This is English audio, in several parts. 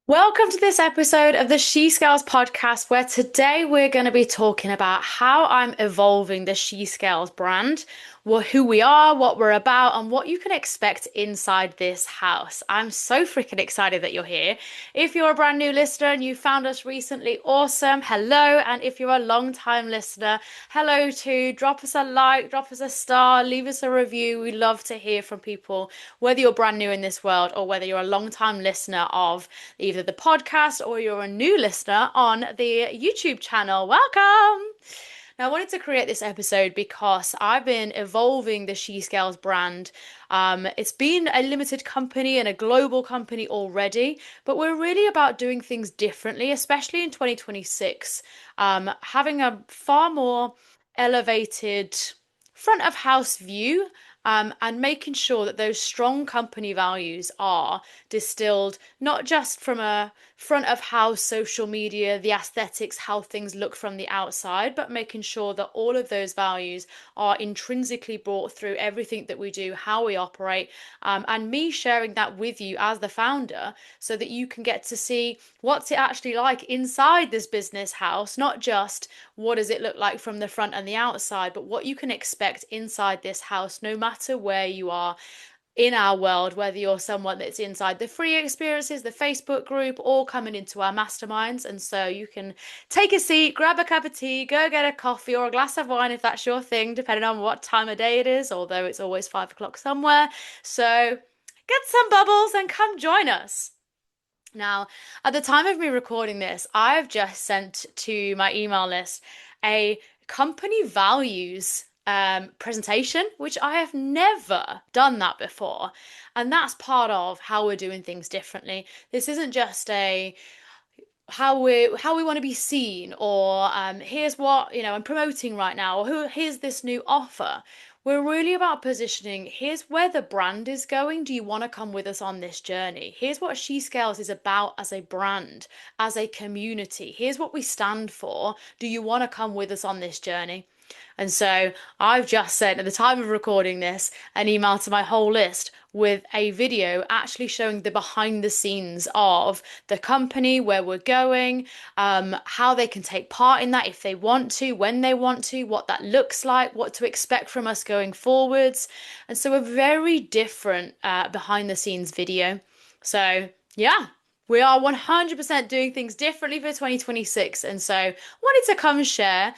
Welcome to this episode of the She Scales podcast, where today we're going to be talking about how I'm evolving the She Scales brand, who we are, what we're about, and what you can expect inside this house. I'm so freaking excited that you're here. If you're a brand new listener and you found us recently, awesome. Hello. And if you're a long time listener, hello too. Drop us a like, drop us a star, leave us a review. We love to hear from people, whether you're brand new in this world or whether you're a long time listener of either the podcast or you're a new listener on the YouTube channel. Welcome! Now, I wanted to create this episode because I've been evolving the She Scales brand. It's been a limited company and a global company already, but we're really about doing things differently, especially in 2026. Having a far more elevated front of house view, and making sure that those strong company values are distilled not just from a front of house social media, the aesthetics, how things look from the outside, but making sure that all of those values are intrinsically brought through everything that we do, how we operate, and me sharing that with you as the founder so that you can get to see what's it actually like inside this business house, not just what does it look like from the front and the outside, but what you can expect inside this house, no matter where you are in our world, whether you're someone that's inside the free experiences, the Facebook group, or coming into our masterminds. And so you can take a seat, grab a cup of tea, go get a coffee or a glass of wine if that's your thing, depending on what time of day it is, although it's always 5 o'clock somewhere. So get some bubbles and come join us. Now, at the time of me recording this, I've just sent to my email list a company values presentation, which I have never done that before. And that's part of how we're doing things differently. This isn't just a how we want to be seen, or here's what I'm promoting right now, or here's this new offer. We're really about positioning. Here's where the brand is going. Do you want to come with us on this journey? Here's what She Scales is about as a brand, as a community. Here's what we stand for. Do you want to come with us on this journey? And so I've just sent, at the time of recording this, an email to my whole list with a video actually showing the behind the scenes of the company, where we're going, how they can take part in that if they want to, when they want to, what that looks like, what to expect from us going forwards. And so a very different behind the scenes video. So yeah, we are 100% doing things differently for 2026. And so wanted to come share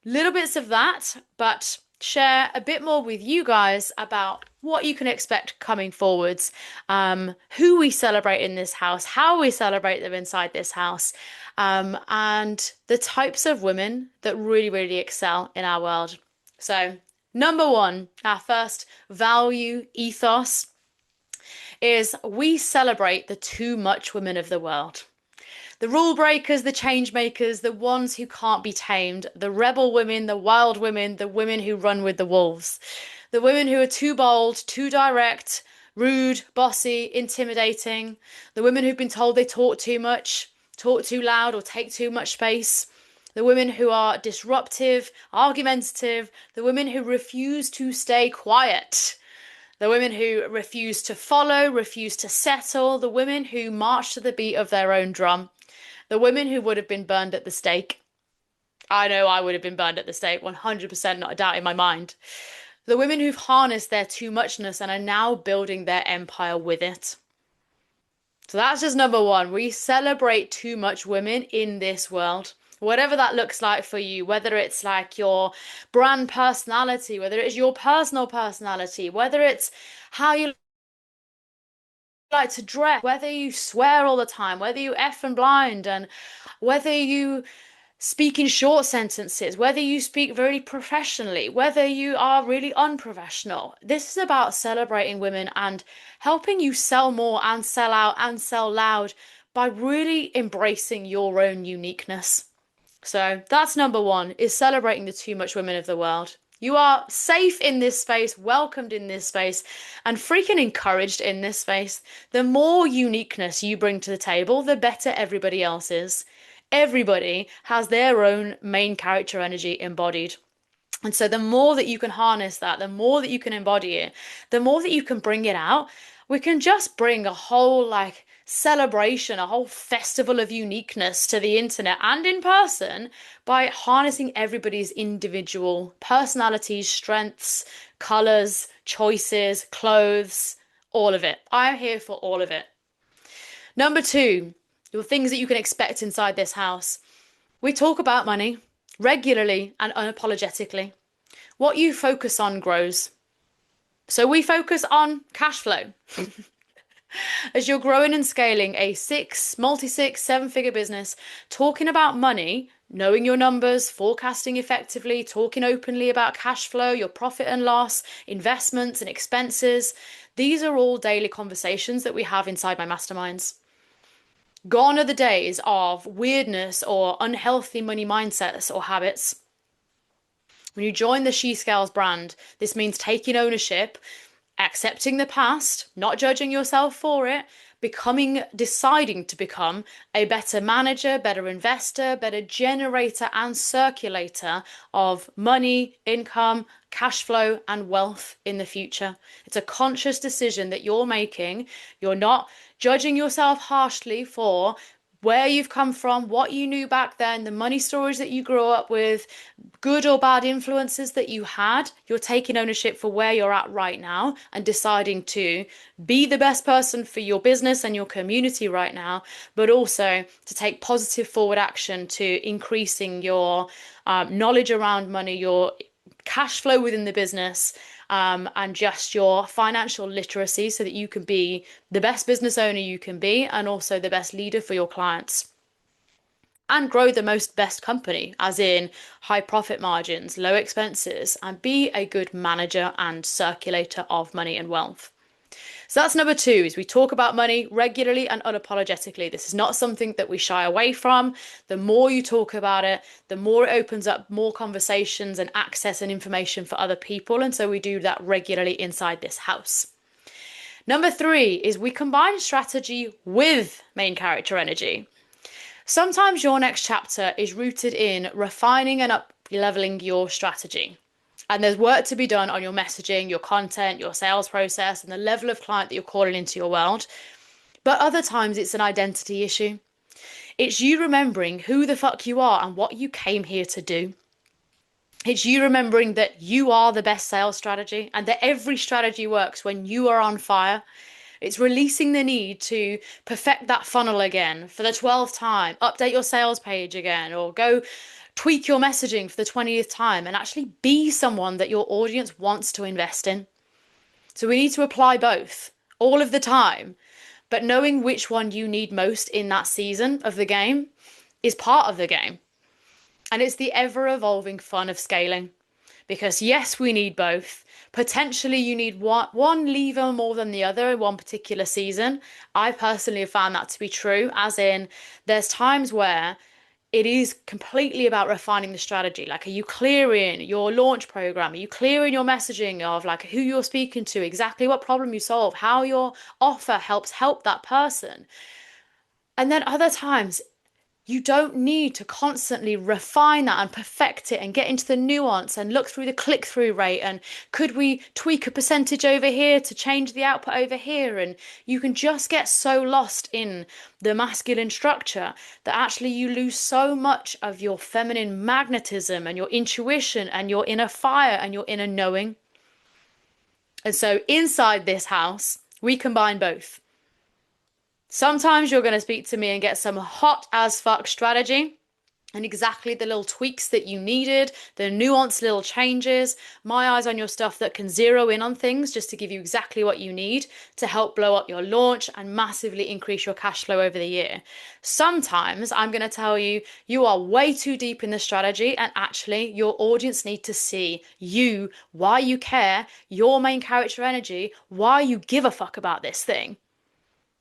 little bits of that, but share a bit more with you guys about what you can expect coming forwards, who we celebrate in this house, how we celebrate them inside this house, and the types of women that really, really excel in our world. So, number one, our first value ethos is we celebrate the too much women of the world. The rule breakers, the change makers, the ones who can't be tamed, the rebel women, the wild women, the women who run with the wolves, the women who are too bold, too direct, rude, bossy, intimidating, the women who've been told they talk too much, talk too loud, or take too much space, the women who are disruptive, argumentative, the women who refuse to stay quiet. The women who refuse to follow, refuse to settle, the women who march to the beat of their own drum, the women who would have been burned at the stake. I know I would have been burned at the stake, 100%, not a doubt in my mind. The women who've harnessed their too muchness and are now building their empire with it. So that's just number one. We celebrate too much women in this world. Whatever that looks like for you, whether it's like your brand personality, whether it's your personal personality, whether it's how you like to dress, whether you swear all the time, whether you F and blind, and whether you speak in short sentences, whether you speak very professionally, whether you are really unprofessional. This is about celebrating women and helping you sell more and sell out and sell loud by really embracing your own uniqueness. So that's number one, is celebrating the too much women of the world. You are safe in this space, welcomed in this space, and freaking encouraged in this space. The more uniqueness you bring to the table, the better everybody else is. Everybody has their own main character energy embodied. And so the more that you can harness that, the more that you can embody it, the more that you can bring it out, we can just bring a whole like celebration, a whole festival of uniqueness to the internet and in person by harnessing everybody's individual personalities, strengths, colors, choices, clothes, all of it. I'm here for all of it. Number two, the things that you can expect inside this house. We talk about money regularly and unapologetically. What you focus on grows. So we focus on cash flow. As you're growing and scaling a multi-six, seven-figure business, talking about money, knowing your numbers, forecasting effectively, talking openly about cash flow, your profit and loss, investments and expenses. These are all daily conversations that we have inside my masterminds. Gone are the days of weirdness or unhealthy money mindsets or habits. When you join the She Scales brand, this means taking ownership, accepting the past, not judging yourself for it, deciding to become a better manager, better investor, better generator and circulator of money, income, cash flow, and wealth in the future. It's a conscious decision that you're making. You're not judging yourself harshly for where you've come from, what you knew back then, the money stories that you grew up with, good or bad influences that you had. You're taking ownership for where you're at right now and deciding to be the best person for your business and your community right now, but also to take positive forward action to increasing your knowledge around money, your cash flow within the business, and just your financial literacy so that you can be the best business owner you can be and also the best leader for your clients. And grow the best company, as in high profit margins, low expenses, and be a good manager and circulator of money and wealth. So that's number two, is we talk about money regularly and unapologetically. This is not something that we shy away from. The more you talk about it, the more it opens up more conversations and access and information for other people. And so we do that regularly inside this house. Number three is we combine strategy with main character energy. Sometimes your next chapter is rooted in refining and up-leveling your strategy. And there's work to be done on your messaging, your content, your sales process, and the level of client that you're calling into your world. But other times it's an identity issue. It's you remembering who the fuck you are and what you came here to do. It's you remembering that you are the best sales strategy and that every strategy works when you are on fire. It's releasing the need to perfect that funnel again for the 12th time, update your sales page again, or go tweak your messaging for the 20th time and actually be someone that your audience wants to invest in. So we need to apply both all of the time, but knowing which one you need most in that season of the game is part of the game. And it's the ever-evolving fun of scaling. Because yes, we need both. Potentially you need one lever more than the other in one particular season. I personally have found that to be true, as in there's times where it is completely about refining the strategy. Like, are you clear in your launch program? Are you clear in your messaging of like who you're speaking to, exactly what problem you solve, how your offer help that person? And then other times you don't need to constantly refine that and perfect it and get into the nuance and look through the click-through rate and could we tweak a percentage over here to change the output over here, and you can just get so lost in the masculine structure that actually you lose so much of your feminine magnetism and your intuition and your inner fire and your inner knowing. And so inside this house we combine both. Sometimes you're going to speak to me and get some hot as fuck strategy and exactly the little tweaks that you needed, the nuanced little changes, my eyes on your stuff that can zero in on things just to give you exactly what you need to help blow up your launch and massively increase your cash flow over the year. Sometimes I'm going to tell you, you are way too deep in the strategy and actually your audience need to see you, why you care, your main character energy, why you give a fuck about this thing.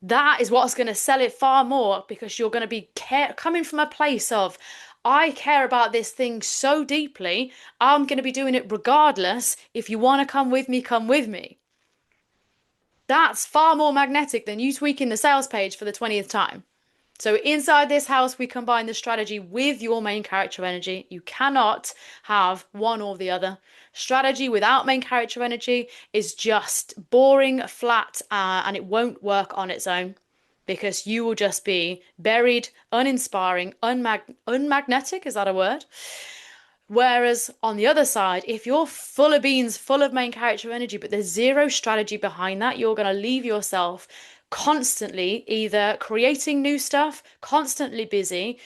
That is what's going to sell it far more, because you're going to be coming from a place of, I care about this thing so deeply, I'm going to be doing it regardless. If you want to come with me, come with me. That's far more magnetic than you tweaking the sales page for the 20th time. So inside this house, we combine the strategy with your main character energy. You cannot have one or the other. Strategy without main character energy is just boring, flat, and it won't work on its own because you will just be buried, uninspiring, unmagnetic. Is that a word? Whereas on the other side, if you're full of beans, full of main character energy, but there's zero strategy behind that, you're going to leave yourself constantly either creating new stuff, constantly busy,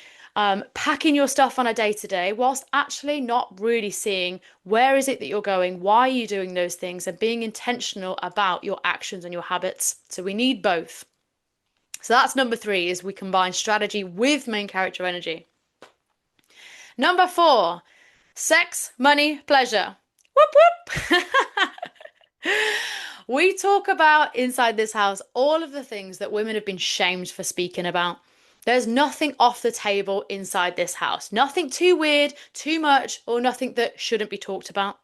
packing your stuff on a day to day, whilst actually not really seeing where is it that you're going, why are you doing those things, and being intentional about your actions and your habits. So we need both. So that's number 3, is we combine strategy with main character energy. Number 4, sex, money, pleasure. Whoop, whoop. We talk about inside this house all of the things that women have been shamed for speaking about. There's nothing off the table inside this house. Nothing too weird, too much, or nothing that shouldn't be talked about.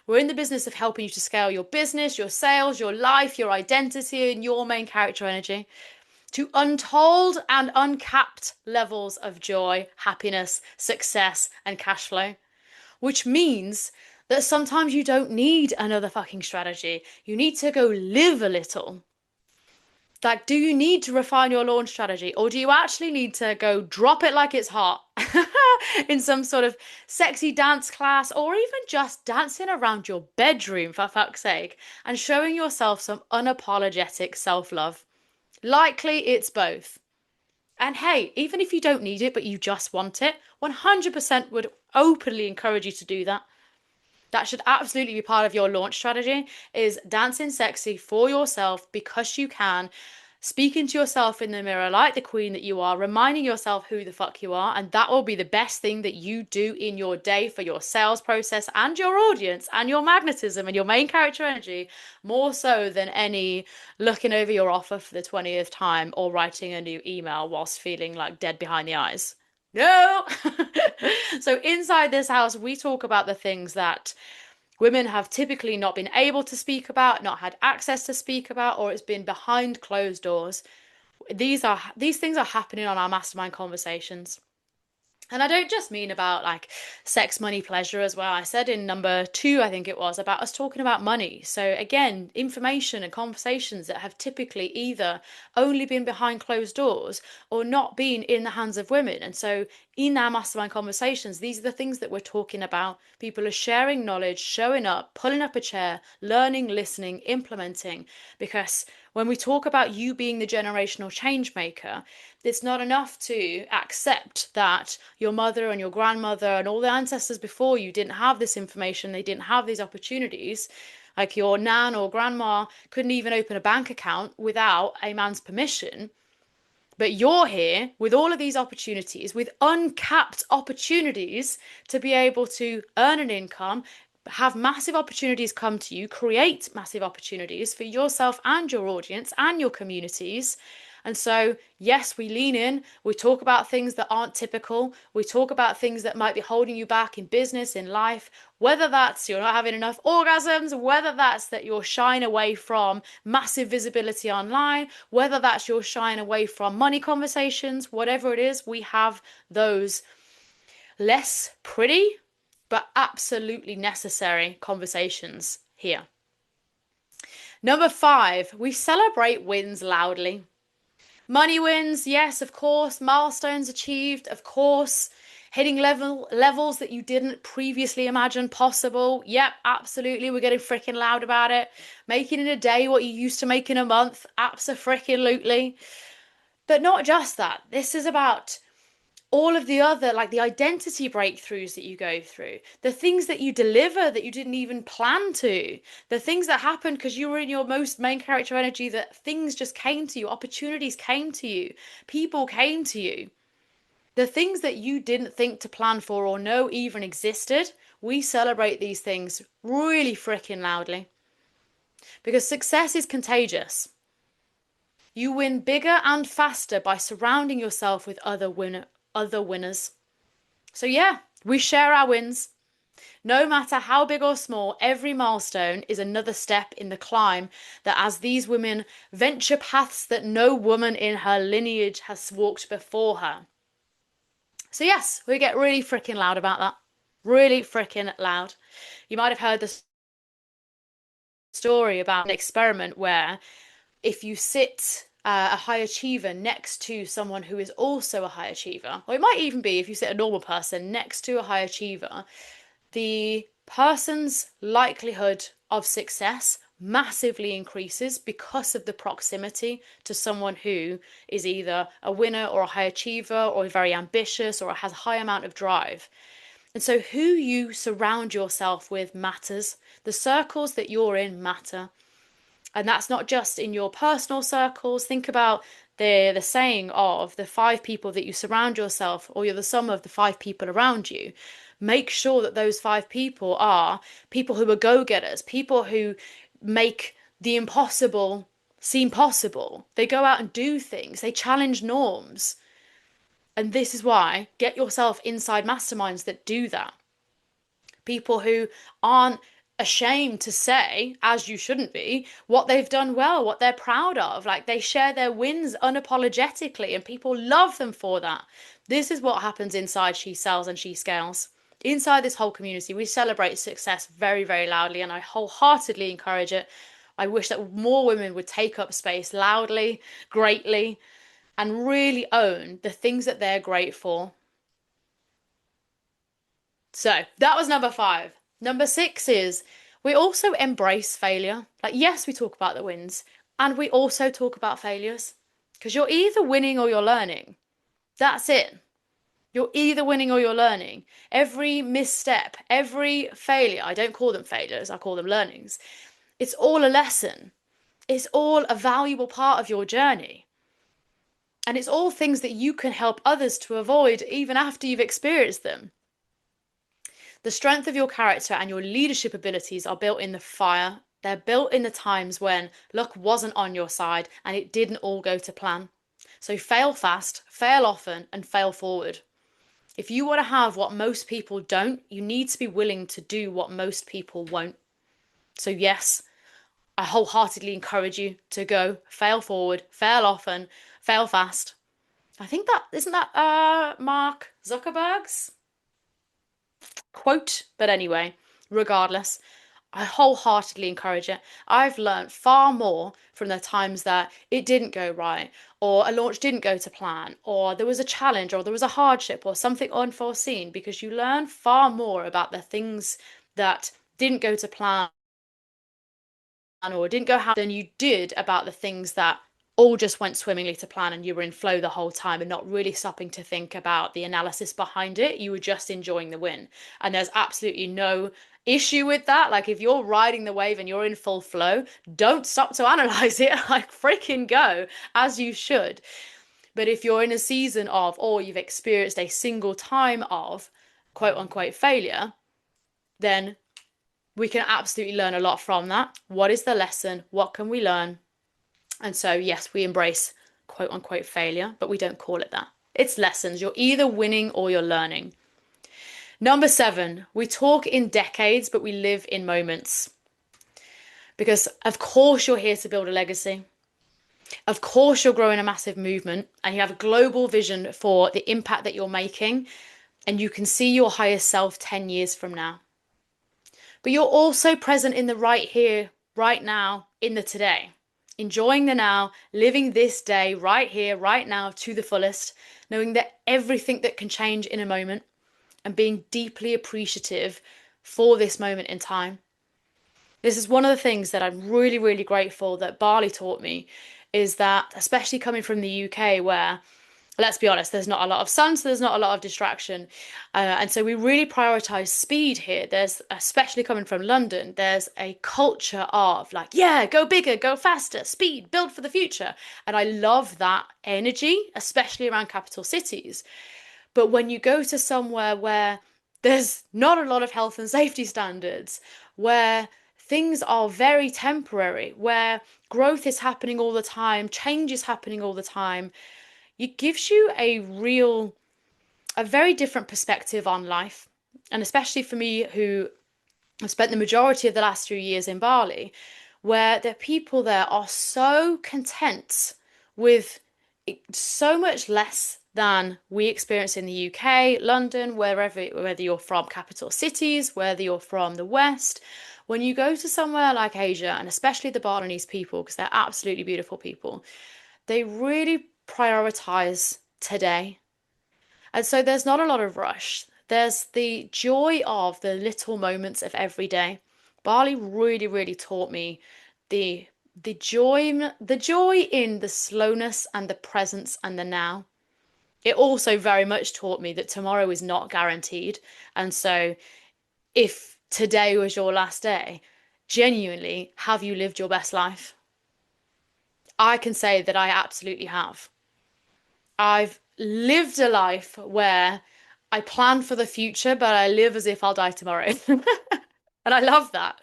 We're in the business of helping you to scale your business, your sales, your life, your identity, and your main character energy to untold and uncapped levels of joy, happiness, success, and cash flow. Which means that sometimes you don't need another fucking strategy. You need to go live a little. Like, do you need to refine your launch strategy, or do you actually need to go drop it like it's hot in some sort of sexy dance class, or even just dancing around your bedroom, for fuck's sake, and showing yourself some unapologetic self-love? Likely it's both. And hey, even if you don't need it, but you just want it, 100% would openly encourage you to do that. That should absolutely be part of your launch strategy, is dancing sexy for yourself because you can, speaking to yourself in the mirror like the queen that you are, reminding yourself who the fuck you are, and that will be the best thing that you do in your day for your sales process and your audience and your magnetism and your main character energy, more so than any looking over your offer for the 20th time or writing a new email whilst feeling like dead behind the eyes. No. So inside this house, we talk about the things that women have typically not been able to speak about, not had access to speak about, or it's been behind closed doors. These things are happening on our mastermind conversations. And I don't just mean about like sex, money, pleasure as well. I said in number 2, I think it was, about us talking about money. So again, information and conversations that have typically either only been behind closed doors or not been in the hands of women. And so in our mastermind conversations, these are the things that we're talking about. People are sharing knowledge, showing up, pulling up a chair, learning, listening, implementing. Because when we talk about you being the generational change maker, it's not enough to accept that your mother and your grandmother and all the ancestors before you didn't have this information, they didn't have these opportunities. Like your nan or grandma couldn't even open a bank account without a man's permission. But you're here with all of these opportunities, with uncapped opportunities to be able to earn an income, have massive opportunities come to you, create massive opportunities for yourself and your audience and your communities. And so, yes, we lean in, we talk about things that aren't typical, we talk about things that might be holding you back in business, in life, whether that's you're not having enough orgasms, whether that's that you're shying away from massive visibility online, whether that's you're shying away from money conversations, whatever it is, we have those less pretty, but absolutely necessary conversations here. Number 5, we celebrate wins loudly. Money wins, yes, of course. Milestones achieved, of course. Hitting levels that you didn't previously imagine possible. Yep, absolutely. We're getting freaking loud about it. Making in a day what you used to make in a month. Abso-freaking-lutely. But not just that. This is about all of the other, like the identity breakthroughs that you go through, the things that you deliver that you didn't even plan to, the things that happened because you were in your most main character energy, that things just came to you, opportunities came to you, people came to you. The things that you didn't think to plan for or know even existed, we celebrate these things really freaking loudly. Because success is contagious. You win bigger and faster by surrounding yourself with other winners. So yeah, we share our wins. No matter how big or small, every milestone is another step in the climb that as these women venture paths that no woman in her lineage has walked before her. So yes, we get really freaking loud about that. really freaking loud. You might have heard the story about an experiment where if you sit a high achiever next to someone who is also a high achiever, or it might even be if you sit a normal person next to a high achiever, the person's likelihood of success massively increases because of the proximity to someone who is either a winner or a high achiever or very ambitious or has a high amount of drive. And so, who you surround yourself with matters. The circles that you're in matter. And that's not just in your personal circles. Think about the saying of the five people that you surround yourself, or you're the sum of the five people around you. Make sure that those five people are people who are go-getters, people who make the impossible seem possible. They go out and do things, they challenge norms. And this is why get yourself inside masterminds that do that. People who aren't ashamed to say, as you shouldn't be, what they've done well, what they're proud of. Like they share their wins unapologetically, and people love them for that. This is what happens inside She Sells and She Scales. Inside this whole community, we celebrate success very, very loudly, and I wholeheartedly encourage it. I wish that more women would take up space loudly, greatly, and really own the things that they're great for. So that was number five. Number six is we also embrace failure. Like, yes, we talk about the wins and we also talk about failures because you're either winning or you're learning. That's it. You're either winning or you're learning. Every misstep, every failure, I don't call them failures, I call them learnings. It's all a lesson. It's all a valuable part of your journey. And it's all things that you can help others to avoid even after you've experienced them. The strength of your character and your leadership abilities are built in the fire. They're built in the times when luck wasn't on your side and it didn't all go to plan. So fail fast, fail often, and fail forward. If you want to have what most people don't, you need to be willing to do what most people won't. So yes, I wholeheartedly encourage you to go fail forward, fail often, fail fast. I think that isn't that Mark Zuckerberg's quote, but anyway, regardless, I wholeheartedly encourage it. I've learned far more from the times that it didn't go right, or a launch didn't go to plan, or there was a challenge, or there was a hardship, or something unforeseen, because you learn far more about the things that didn't go to plan or didn't go how than you did about the things that all just went swimmingly to plan and you were in flow the whole time and not really stopping to think about the analysis behind it. You were just enjoying the win. And there's absolutely no issue with that. Like if you're riding the wave and you're in full flow, don't stop to analyze it. Like freaking go as you should. But if you're in a season of, or you've experienced a single time of quote unquote failure, then we can absolutely learn a lot from that. What is the lesson? What can we learn? And so, yes, we embrace quote unquote failure, but we don't call it that. It's lessons. You're either winning or you're learning. Number seven, we talk in decades, but we live in moments. Because, of course, you're here to build a legacy. Of course, you're growing a massive movement and you have a global vision for the impact that you're making, and you can see your higher self 10 years from now. But you're also present in the right here, right now, in the today. Enjoying the now, living this day right here, right now to the fullest, knowing that everything that can change in a moment and being deeply appreciative for this moment in time. This is one of the things that I'm really, really grateful that Bali taught me is that, especially coming from the UK where let's be honest, there's not a lot of sun, so there's not a lot of distraction. And so we really prioritize speed here. There's, especially coming from London, there's a culture of like, yeah, go bigger, go faster, speed, build for the future. And I love that energy, especially around capital cities. But when you go to somewhere where there's not a lot of health and safety standards, where things are very temporary, where growth is happening all the time, change is happening all the time, it gives you a very different perspective on life. And especially for me, who have spent the majority of the last few years in Bali, where the people there are so content with so much less than we experience in the UK, London, wherever, whether you're from capital cities, whether you're from the West. When you go to somewhere like Asia, and especially the Balinese people, because they're absolutely beautiful people, they really prioritize today. And so there's not a lot of rush. There's the joy of the little moments of every day. Bali really, really taught me the the joy in the slowness and the presence and the now. It also very much taught me that tomorrow is not guaranteed. And so if today was your last day, genuinely, have you lived your best life? I can say that I absolutely have. I've lived a life where I plan for the future, but I live as if I'll die tomorrow. And I love that.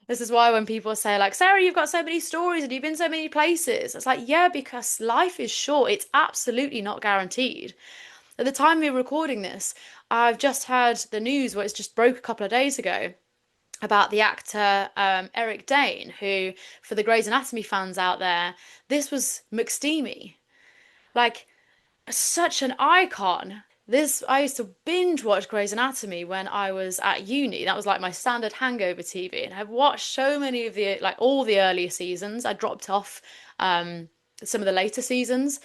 This is why when people say, like, Sarah, you've got so many stories and you've been so many places, it's like, yeah, because life is short. It's absolutely not guaranteed. At the time we were recording this, I've just heard the news where it's just broke a couple of days ago about the actor Eric Dane, who, for the Grey's Anatomy fans out there, this was McSteamy. Like, such an icon. This I used to binge watch Grey's Anatomy when I was at uni. That was like my standard hangover TV, and I've watched so many of the like all the earlier seasons. I dropped off some of the later seasons,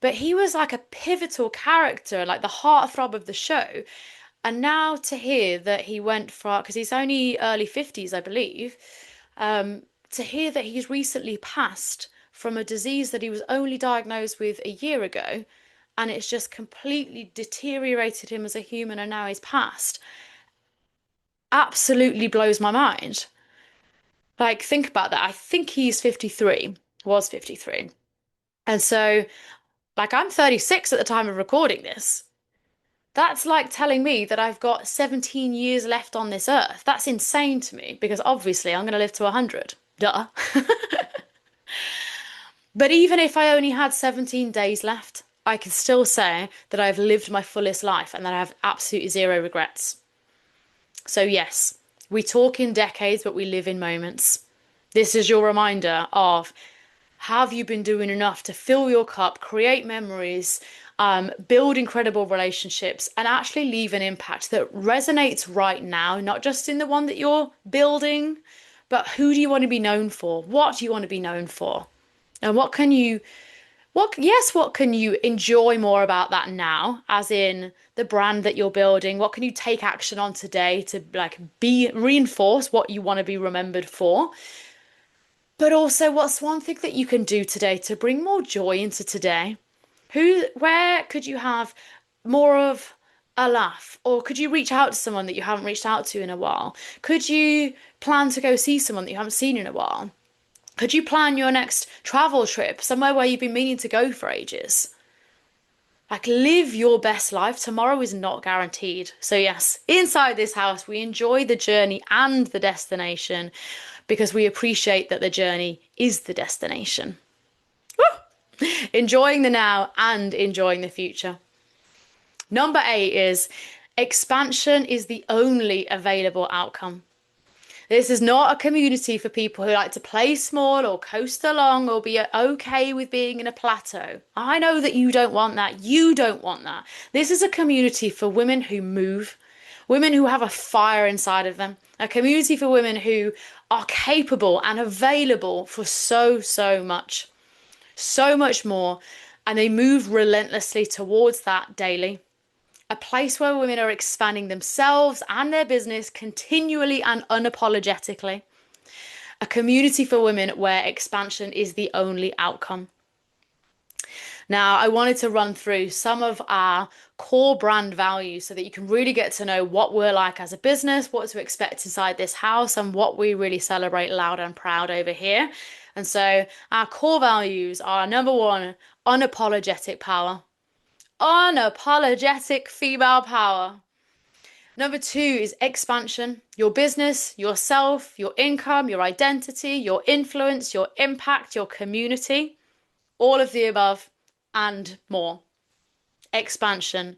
but he was like a pivotal character, like the heartthrob of the show. And now to hear that he went for, because he's only early 50s, I believe, to hear that he's recently passed from a disease that he was only diagnosed with a year ago, and it's just completely deteriorated him as a human, and now he's passed, absolutely blows my mind. Like, think about that. I think he's 53, was 53. And so, like, I'm 36 at the time of recording this. That's like telling me that I've got 17 years left on this earth. That's insane to me because obviously I'm going to live to 100. Duh. But even if I only had 17 days left, I can still say that I've lived my fullest life and that I have absolutely zero regrets. So, yes, we talk in decades, but we live in moments. This is your reminder of, have you been doing enough to fill your cup, create memories, build incredible relationships, and actually leave an impact that resonates right now, not just in the one that you're building, but who do you want to be known for? What do you want to be known for? And what can you enjoy more about that now, as in the brand that you're building? What can you take action on today to like be reinforce what you want to be remembered for? But also, what's one thing that you can do today to bring more joy into today? Where could you have more of a laugh? Or could you reach out to someone that you haven't reached out to in a while? Could you plan to go see someone that you haven't seen in a while? Could you plan your next travel trip somewhere where you've been meaning to go for ages? Like, live your best life. Tomorrow is not guaranteed. So, yes, inside this house, we enjoy the journey and the destination because we appreciate that the journey is the destination. Woo! Enjoying the now and enjoying the future. Number 8 is expansion is the only available outcome. This is not a community for people who like to play small or coast along or be okay with being in a plateau. I know that you don't want that. You don't want that. This is a community for women who move, women who have a fire inside of them, a community for women who are capable and available for so, so much more. And they move relentlessly towards that daily. A place where women are expanding themselves and their business continually and unapologetically. A community for women where expansion is the only outcome. Now, I wanted to run through some of our core brand values so that you can really get to know what we're like as a business, what to expect inside this house, and what we really celebrate loud and proud over here. And so our core values are number 1, unapologetic power. Unapologetic female power. Number 2 is expansion. Your business, yourself, your income, your identity, your influence, your impact, your community, all of the above and more. Expansion.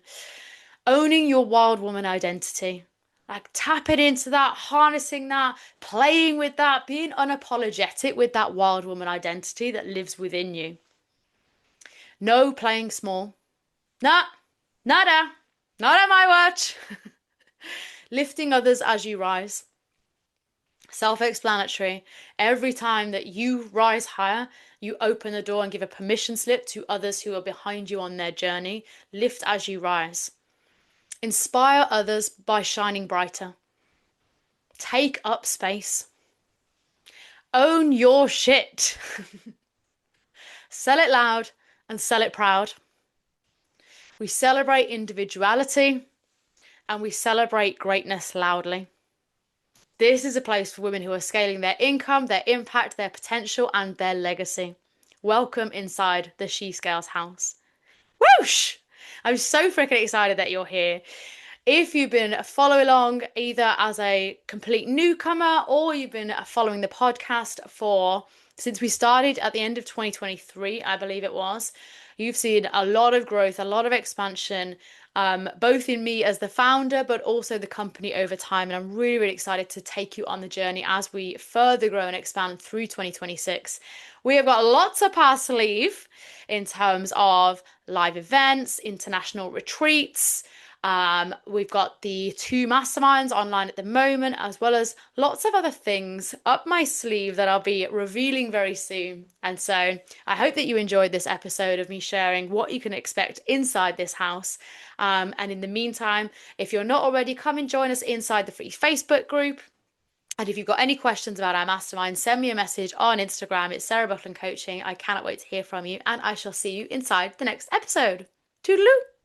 Owning your wild woman identity. Like tapping into that, harnessing that, playing with that, being unapologetic with that wild woman identity that lives within you. No playing small. Nah, nada, not on my watch. Lifting others as you rise. Self-explanatory. Every time that you rise higher, you open the door and give a permission slip to others who are behind you on their journey. Lift as you rise. Inspire others by shining brighter. Take up space. Own your shit. Sell it loud and sell it proud. We celebrate individuality and we celebrate greatness loudly. This is a place for women who are scaling their income, their impact, their potential, and their legacy. Welcome inside the She Scales house. Whoosh! I'm so freaking excited that you're here. If you've been following along either as a complete newcomer or you've been following the podcast since we started at the end of 2023, I believe it was, you've seen a lot of growth, a lot of expansion, both in me as the founder, but also the company over time. And I'm really, really excited to take you on the journey as we further grow and expand through 2026. We have got lots up our sleeve in terms of live events, international retreats. We've got the 2 masterminds online at the moment, as well as lots of other things up my sleeve that I'll be revealing very soon. And so I hope that you enjoyed this episode of me sharing what you can expect inside this house. And in the meantime, if you're not already, come and join us inside the free Facebook group. And if you've got any questions about our mastermind, send me a message on Instagram. It's Sarah Buckland Coaching. I cannot wait to hear from you, and I shall see you inside the next episode. Toodaloo!